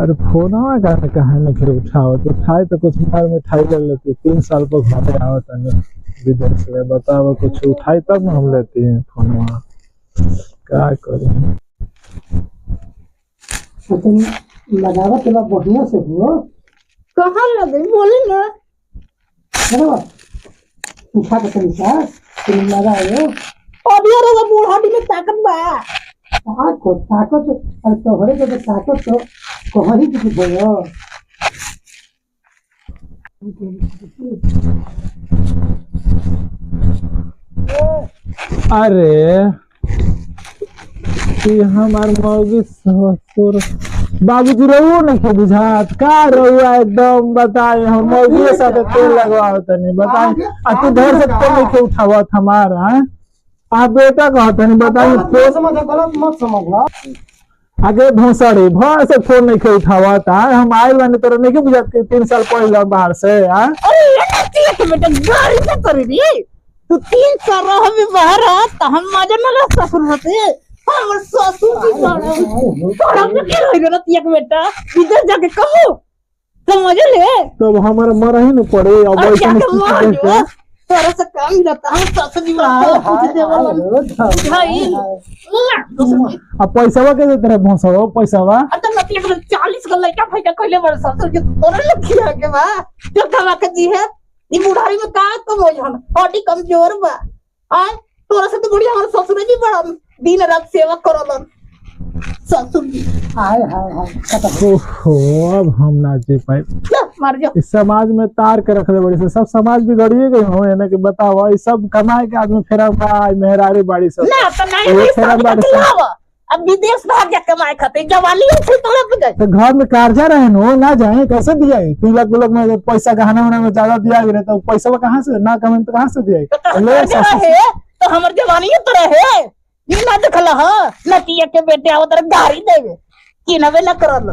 अरे फोनवा का कहाँ न फिर उठाओ तो उठाए तो कुछ मार मिठाई ले लेती 3 साल पर घरे आवत है विदेश में बताओ कुछ उठाई तब ना हम लेती हैं फोनवा क्या करें। तो तुम लगावा के बाद बढ़िया से हो कहाँ लगे बोले ना। अरे वाह उठा के तुम लगाओ अभी अरे बूढ़ाटी में ताकत बा। ताकत और तोहरे के ताकत तो कहीं कुछ बोलो। अरे कि हमार मौगी ससुर बाबूजी रहो नहीं के बुझात का रहुआ एकदम बताए हम मौगी के साथ तेल लगवाओ तनी बताए आ तू घर से तेल नहीं के उठावत हमारा आप बेटा कहत नहीं बताई तो समझ गलत मत समझना आगे भोसड़ी भर से फोन नहीं के उठावत हम आए वाने तोरा नहीं के बुझात के 3 साल पहले बाहर से अरे ये नचिया के बेटा गाड़ी से करी दी तू 3 साल रह भी बाहर आ तो हम मजा न ले ससुर होते हमर ससुर की बाड़ा तोरा के के रह गया नचिया के बेटा विदेश जाके कहू समझ ले तो हमारा मर ही न पड़े अब ऐसे में तोरा से काम रहता है ससुर जी बात पूछ दे भाई अब पैसावा के देते रहे भोसड़ो पैसावा अत नचिया के 40 का लड़का फायदा कइले बड़ ससुर के तोरा लखिया के बा जो खवा के जी है ई बुढ़ाई में का कम हो जान बॉडी कमजोर बा आ तोरा से तो बढ़िया हमर ससुर जी बड़ा दिन रात सेवा करलन ससुर जी हाय हाय हाय ओहो अब हम ना जी पाए मार जाओ इस समाज में तार के रख दे बड़ी से सब समाज बिगड़िए गए हो यानी कि बताओ ये सब कमाए के आदमी फेरा मेहरारी बाड़ी सब ना तो नहीं फेरा बाड़ी सब अब विदेश भाग जा कमाए खाते जवानी से तोड़ा पे गए तो घर में कर्जा रहे नो ना जाए कैसे दिया 3 लाख में पैसा गहना वहना में ज्यादा दिया गया तो पैसा कहाँ से ना कमे तो कहाँ से दिया तो हमर जवानी तो रहे ये ना देखला हां नतिया के बेटे आवत गाड़ी देवे कि नवे न करल